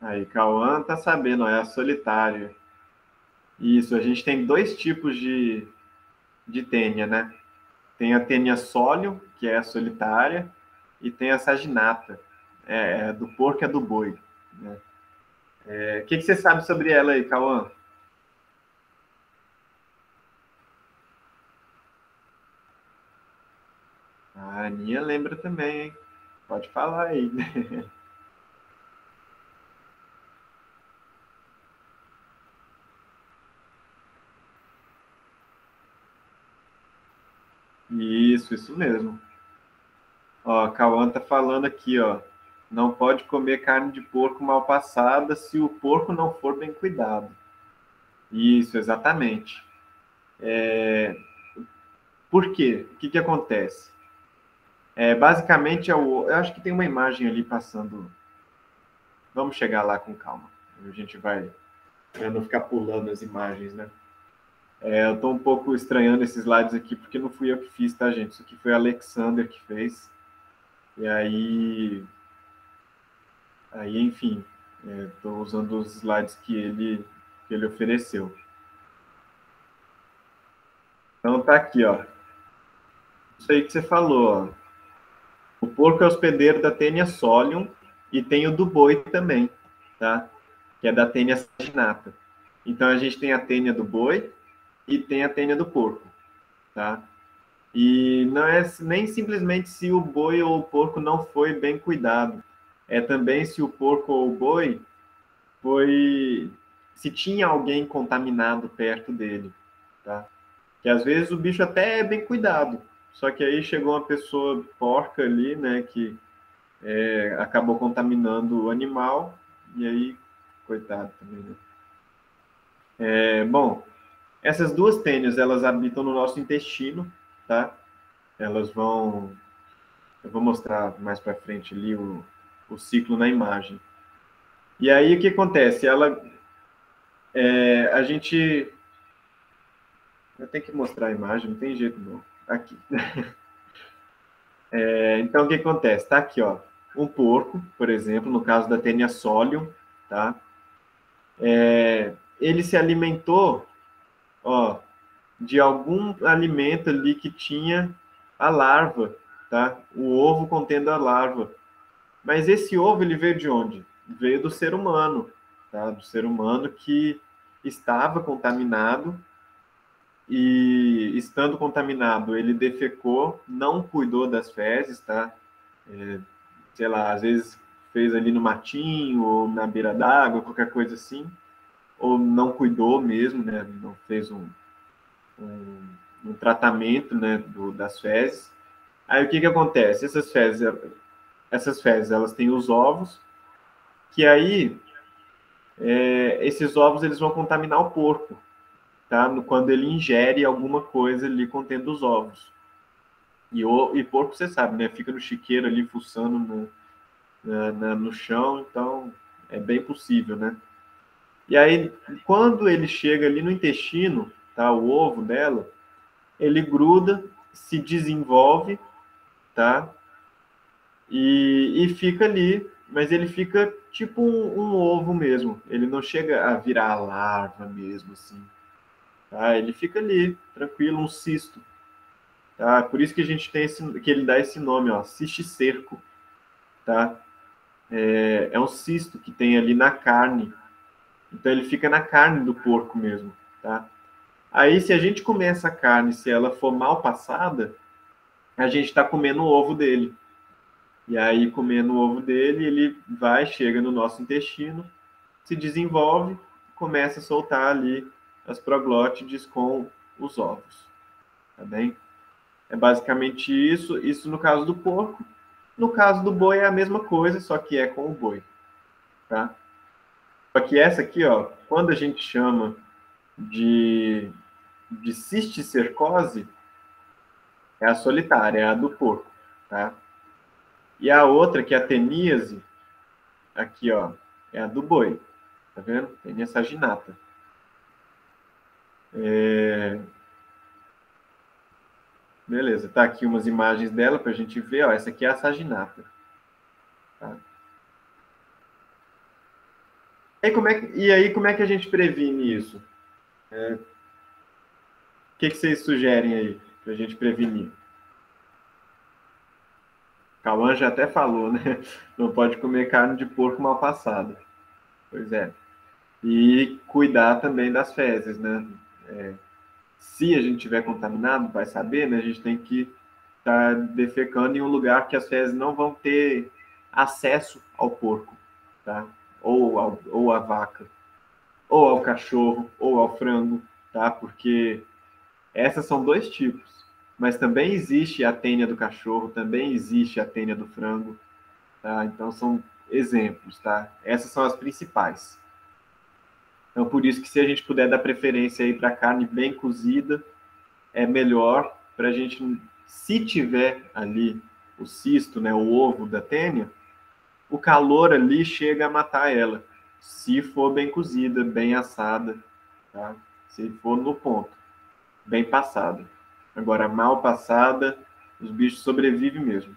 Aí, Cauã tá sabendo, ó, é a solitária. Isso, a gente tem dois tipos de tênia, né? Tem a tênia solium, que é a solitária, e tem a saginata, do porco e do boi. Né? O que você sabe sobre ela aí, Cauã? A Aninha lembra também, hein? Pode falar aí. Isso mesmo. Ó, a Cauã tá falando aqui, ó. Não pode comer carne de porco mal passada se o porco não for bem cuidado. Isso, exatamente. Por quê? O que que acontece? Basicamente, eu acho que tem uma imagem ali passando. Vamos chegar lá com calma. A gente vai, para não ficar pulando as imagens, né? Eu estou um pouco estranhando esses slides aqui, porque não fui eu que fiz, tá, gente? Isso aqui foi o Alexander que fez. E aí enfim, estou usando os slides que ele ofereceu. Então tá aqui, ó. Isso aí que você falou, ó. O porco é hospedeiro da Tênia solium e tem o do boi também, tá? Que é da Tênia saginata. Então a gente tem a tênia do boi e tem a tênia do porco, tá? E não é nem simplesmente se o boi ou o porco não foi bem cuidado, é também se o porco ou o boi foi, se tinha alguém contaminado perto dele, tá? Que às vezes o bicho até é bem cuidado, só que aí chegou uma pessoa porca ali, né, que acabou contaminando o animal e aí, coitado também, né? Bom, essas duas tênias, elas habitam no nosso intestino, tá? Elas vão. Eu vou mostrar mais para frente ali o ciclo na imagem. E aí o que acontece? A gente. Eu tenho que mostrar a imagem, não tem jeito não. Aqui. Então o que acontece? Tá aqui, ó. um porco, por exemplo, no caso da Taenia solium, tá? Ele se alimentou, ó, de algum alimento ali que tinha a larva, tá? O ovo contendo a larva. Mas esse ovo, ele veio de onde? Veio do ser humano, tá? Do ser humano que estava contaminado e, estando contaminado, ele defecou, não cuidou das fezes, tá? Sei lá, às vezes fez ali no matinho ou na beira d'água, qualquer coisa assim, ou não cuidou mesmo, né? Não fez um, um tratamento, né, das fezes. Aí o que que acontece? Essas fezes, elas têm os ovos, que aí esses ovos eles vão contaminar o porco, tá? Quando ele ingere alguma coisa ali contendo os ovos. E porco, você sabe, né? Fica no chiqueiro ali, fuçando no chão, então é bem possível, né? E aí, quando ele chega ali no intestino, tá? O ovo dela, ele gruda, se desenvolve, tá? E fica ali, mas ele fica tipo um ovo mesmo. Ele não chega a virar a larva mesmo, assim. Tá? Ele fica ali, tranquilo, um cisto. Tá? Por isso que a gente tem que ele dá esse nome, ó, cisticerco, tá? É um cisto que tem ali na carne. Então ele fica na carne do porco mesmo, tá? Aí se a gente comer essa carne, se ela for mal passada, a gente está comendo o ovo dele. E aí comendo o ovo dele, ele vai, chega no nosso intestino, se desenvolve, começa a soltar ali as proglótides com os ovos, tá bem? É basicamente isso, isso no caso do porco. No caso do boi é a mesma coisa, só que é com o boi, tá? Só que essa aqui, ó, quando a gente chama de cisticercose, é a solitária, é a do porco, tá? E a outra, que é a teníase, aqui, ó, é a do boi, tá vendo? Tenia saginata. Beleza, tá aqui umas imagens dela para a gente ver, ó, essa aqui é a saginata, tá? E aí, como é que a gente previne isso? O que vocês sugerem aí para a gente prevenir? Cauã já até falou, né? Não pode comer carne de porco mal passada. Pois é. E cuidar também das fezes, né? Se a gente tiver contaminado, vai saber, né? A gente tem que estar defecando em um lugar que as fezes não vão ter acesso ao porco, tá? Ou à vaca, ou ao cachorro, ou ao frango, tá? Porque essas são dois tipos. Mas também existe a tênia do cachorro, também existe a tênia do frango, tá? Então são exemplos, tá? Essas são as principais. Então por isso que se a gente puder dar preferência aí para carne bem cozida, é melhor para a gente, se tiver ali o cisto, né, o ovo da tênia, o calor ali chega a matar ela, se for bem cozida, bem assada, tá? Se for no ponto, bem passada. Agora, mal passada, os bichos sobrevivem mesmo,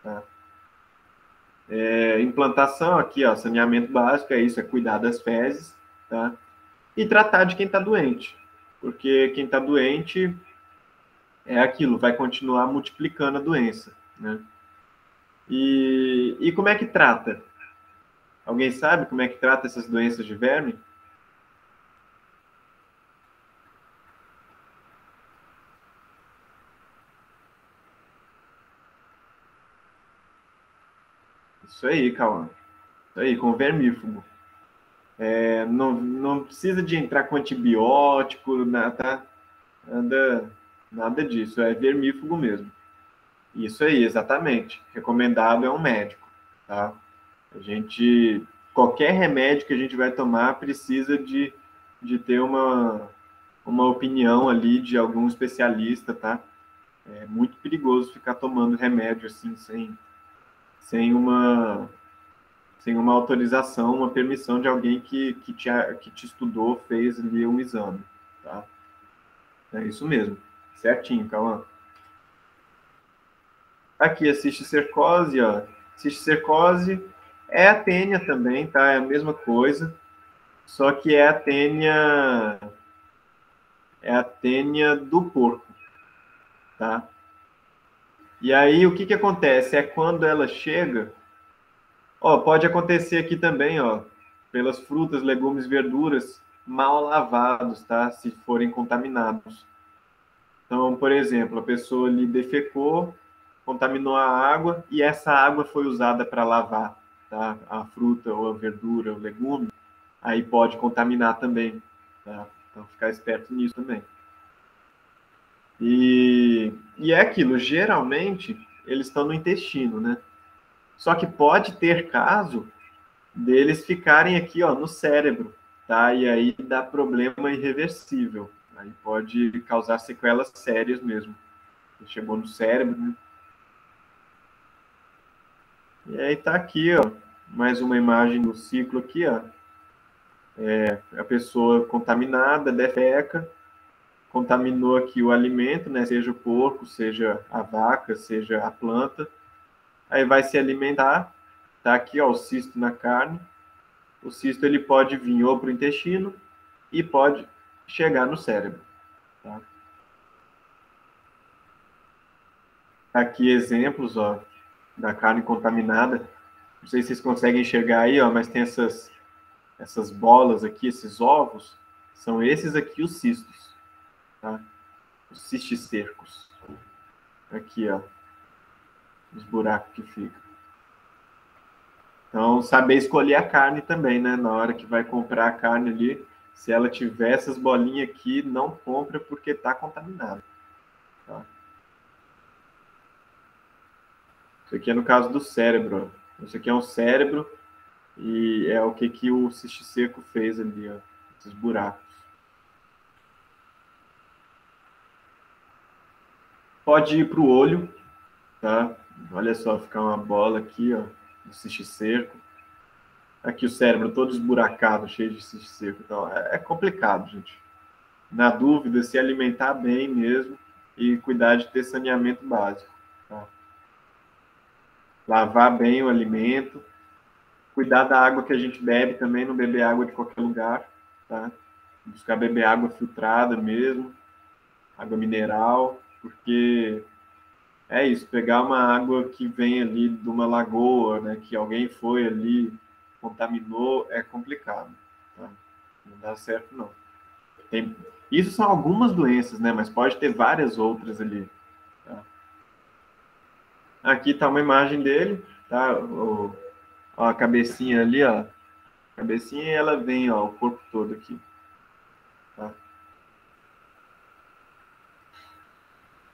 tá? Implantação aqui, ó, saneamento básico, é isso, é cuidar das fezes, tá? E tratar de quem está doente, porque quem está doente é aquilo, vai continuar multiplicando a doença, né? E como é que trata? Alguém sabe como é que trata essas doenças de verme? Isso aí, Cauã. Isso aí, com vermífugo. Não precisa de entrar com antibiótico, nada, tá? Nada disso, é vermífugo mesmo. Isso aí, exatamente. Recomendado é um médico, tá? A gente, qualquer remédio que a gente vai tomar precisa de ter uma opinião ali de algum especialista, tá? É muito perigoso ficar tomando remédio assim sem uma sem uma autorização, uma permissão de alguém que te estudou, fez ali um exame, tá? É isso mesmo, certinho, Cauã. Aqui, assiste Cercose, ó. Cisticercose é a tênia também, tá? É a mesma coisa, só que é a tênia do porco, tá? E aí, o que que acontece? É quando ela chega, ó, pode acontecer aqui também, ó, pelas frutas, legumes, verduras mal lavados, tá? Se forem contaminados. Então, por exemplo, a pessoa ali defecou, contaminou a água e essa água foi usada para lavar, tá? A fruta ou a verdura, o legume, aí pode contaminar também, tá? Então, ficar esperto nisso também. E é aquilo, geralmente, eles estão no intestino, né? Só que pode ter caso deles ficarem aqui, ó, no cérebro, tá? E aí dá problema irreversível. Aí pode causar sequelas sérias mesmo. Chegou no cérebro, né? E aí tá aqui, ó, mais uma imagem do ciclo aqui, ó. A pessoa contaminada, defeca, contaminou aqui o alimento, né? Seja o porco, seja a vaca, seja a planta. Aí vai se alimentar, tá aqui, ó, o cisto na carne. O cisto ele pode vir ou para o intestino e pode chegar no cérebro. Tá? Aqui exemplos, ó, da carne contaminada. Não sei se vocês conseguem enxergar aí, ó, mas tem essas bolas aqui, esses ovos, são esses aqui os cistos, tá? Os cisticercos. Aqui, ó, os buracos que ficam. Então, saber escolher a carne também, né? Na hora que vai comprar a carne ali, se ela tiver essas bolinhas aqui, não compra porque está contaminada. Tá? Isso aqui é no caso do cérebro. Ó. Isso aqui é um cérebro e é o que o cisticerco fez ali, ó, esses buracos. Pode ir para o olho, tá? Olha só, ficar uma bola aqui, ó, do cisticerco. Aqui o cérebro todo esburacado, cheio de cisticerco. Então, é complicado, gente. Na dúvida, se alimentar bem mesmo e cuidar de ter saneamento básico. Tá? Lavar bem o alimento, cuidar da água que a gente bebe também, não beber água de qualquer lugar, tá? Buscar beber água filtrada mesmo, água mineral, porque é isso, pegar uma água que vem ali de uma lagoa, né, que alguém foi ali, contaminou, é complicado, tá? Não dá certo, não. Tem... Isso são algumas doenças, né, mas pode ter várias outras ali. Tá? Aqui está uma imagem dele, tá? Ó, a cabecinha ali, ó. A cabecinha e ela vem, ó, o corpo todo aqui. Tá?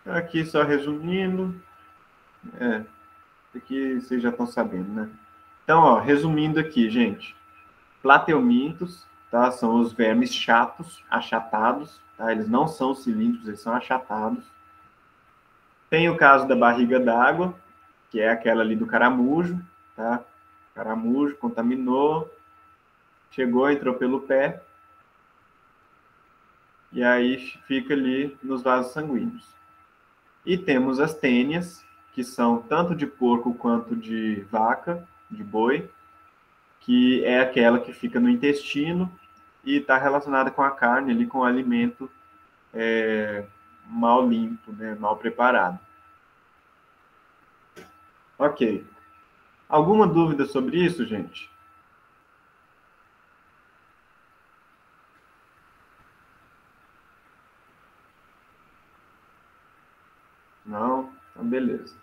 Aqui só resumindo, aqui vocês já estão sabendo, né? Então, ó, resumindo aqui, gente. Plateumintos, tá? São os vermes chatos, achatados, tá? Eles não são cilíndricos, eles são achatados. Tem o caso da barriga d'água, que é aquela ali do caramujo, tá? Caramujo contaminou, chegou, entrou pelo pé, e aí fica ali nos vasos sanguíneos. E temos as tênias, que são tanto de porco quanto de vaca, de boi, que é aquela que fica no intestino e está relacionada com a carne, ali, com o alimento mal limpo, né, mal preparado. Ok. Alguma dúvida sobre isso, gente? Não? Então, beleza.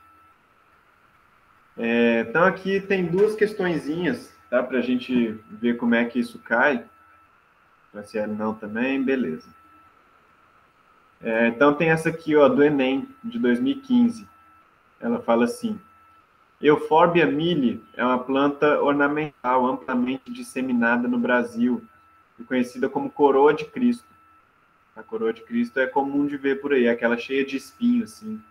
Então, aqui tem duas questõezinhas, tá? Para a gente ver como é que isso cai. Para se é não também, beleza. Então, tem essa aqui, ó, do Enem, de 2015. Ela fala assim: Euphorbia mili é uma planta ornamental amplamente disseminada no Brasil e conhecida como coroa de Cristo. A coroa de Cristo é comum de ver por aí, aquela cheia de espinho, assim.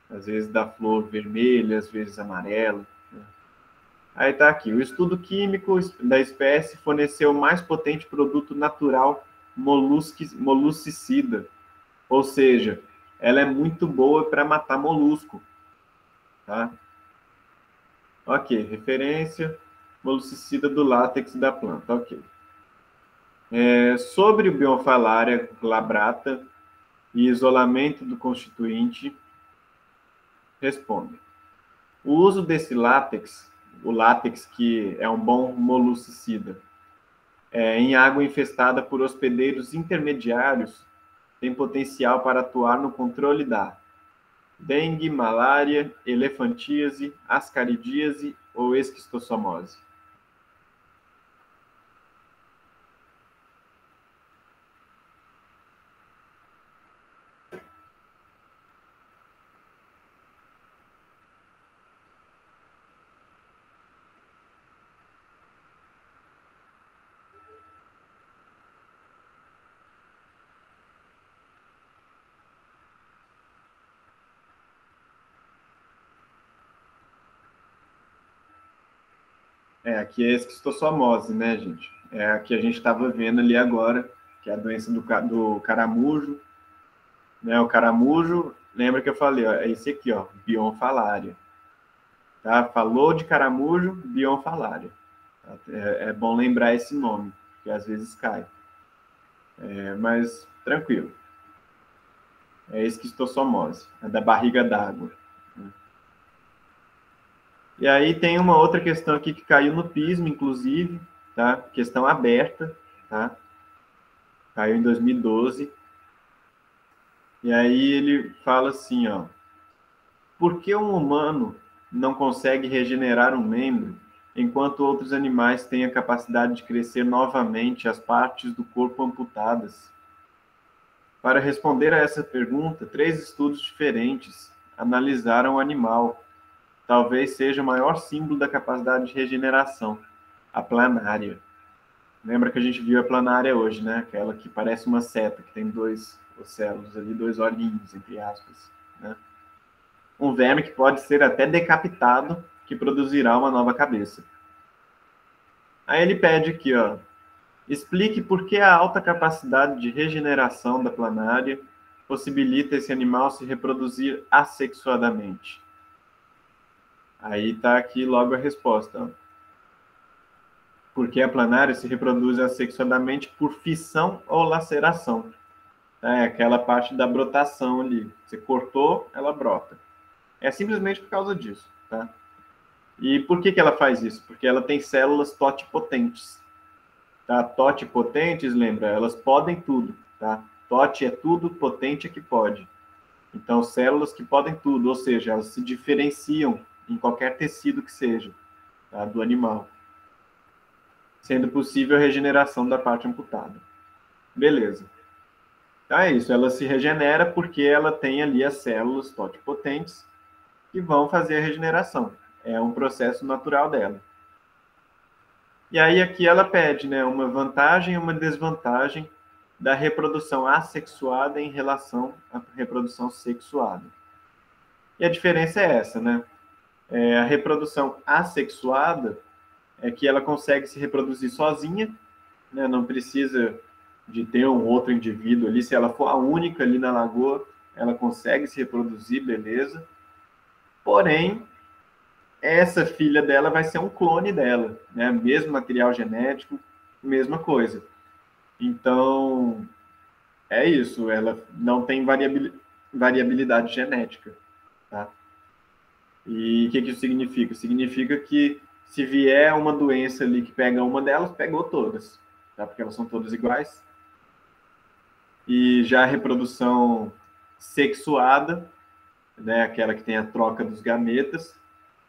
Às vezes da flor vermelha, às vezes amarela. Né? Aí tá aqui, o estudo químico da espécie forneceu o mais potente produto natural moluscicida, ou seja, ela é muito boa para matar molusco, tá? Ok, referência, moluscicida do látex da planta, ok. Sobre o Bionfalaria glabrata e isolamento do constituinte, responde. O uso desse látex, o látex que é um bom moluscicida, em água infestada por hospedeiros intermediários, tem potencial para atuar no controle da dengue, malária, elefantíase, ascaridíase ou esquistossomose. Aqui é esquistossomose, né, gente? É a que a gente estava vendo ali agora, que é a doença do caramujo. Né? O caramujo, lembra que eu falei, ó, é esse aqui, ó, Bionfalaria. Tá? Falou de caramujo, Bionfalaria. Tá? É bom lembrar esse nome, que às vezes cai. Mas tranquilo. É esquistossomose, é da barriga d'água. E aí tem uma outra questão aqui que caiu no PISM, inclusive, tá? Questão aberta, tá? Caiu em 2012. E aí ele fala assim, ó: por que um humano não consegue regenerar um membro, enquanto outros animais têm a capacidade de crescer novamente as partes do corpo amputadas? Para responder a essa pergunta, 3 estudos diferentes analisaram o animal. Talvez seja o maior símbolo da capacidade de regeneração, a planária. Lembra que a gente viu a planária hoje, né? Aquela que parece uma seta, que tem 2 ocelos ali, 2 olhinhos, entre aspas, né? Um verme que pode ser até decapitado, que produzirá uma nova cabeça. Aí ele pede aqui, ó: explique por que a alta capacidade de regeneração da planária possibilita esse animal se reproduzir assexuadamente. Aí está aqui logo a resposta, ó: porque a planária se reproduz assexuadamente por fissão ou laceração. É aquela parte da brotação ali. Você cortou, ela brota. É simplesmente por causa disso, tá? E por que ela faz isso? Porque ela tem células totipotentes. Tá? Totipotentes, lembra? Elas podem tudo, tá? Tot é tudo, potente é que pode. Então, células que podem tudo, ou seja, elas se diferenciam em qualquer tecido que seja, tá? Do animal, sendo possível a regeneração da parte amputada. Beleza. Então é isso, ela se regenera porque ela tem ali as células totipotentes que vão fazer a regeneração. É um processo natural dela. E aí aqui ela pede, né, uma vantagem e uma desvantagem da reprodução assexuada em relação à reprodução sexuada. E a diferença é essa, né? A reprodução assexuada é que ela consegue se reproduzir sozinha, né? Não precisa de ter um outro indivíduo ali. Se ela for a única ali na lagoa, ela consegue se reproduzir, beleza. Porém, essa filha dela vai ser um clone dela, né? Mesmo material genético, mesma coisa. Então, é isso, ela não tem variabilidade genética, tá? E o que isso significa? Significa que se vier uma doença ali que pega uma delas, pegou todas, tá? Porque elas são todas iguais. E já a reprodução sexuada, né, aquela que tem a troca dos gametas,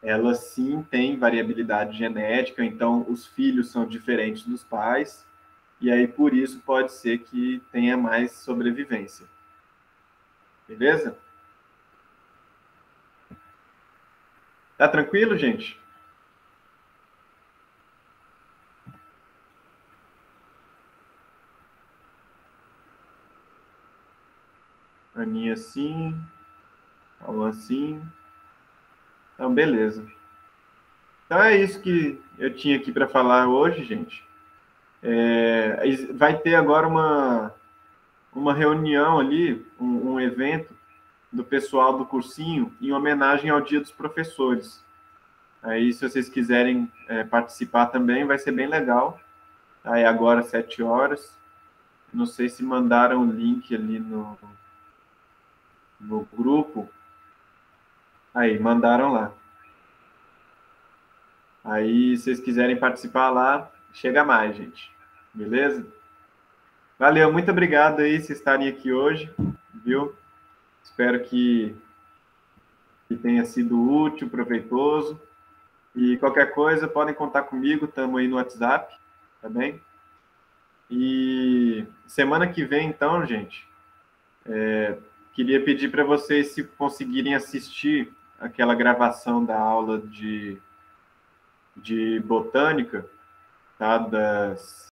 ela sim tem variabilidade genética, então os filhos são diferentes dos pais, e aí por isso pode ser que tenha mais sobrevivência. Beleza? Tá tranquilo, gente? Aninha sim, Alan sim. Então, beleza. Então é isso que eu tinha aqui para falar hoje, gente. Vai ter agora uma reunião ali, um evento do pessoal do cursinho em homenagem ao Dia dos Professores. Aí, se vocês quiserem participar também, vai ser bem legal. Aí agora, 7 horas. Não sei se mandaram o link ali no grupo. Aí, mandaram lá. Aí, se vocês quiserem participar lá, chega mais, gente. Beleza? Valeu, muito obrigado aí por estarem aqui hoje, viu? Espero que tenha sido útil, proveitoso. E qualquer coisa, podem contar comigo, estamos aí no WhatsApp, tá bem? E semana que vem, então, gente, queria pedir para vocês, se conseguirem assistir aquela gravação da aula de botânica, tá?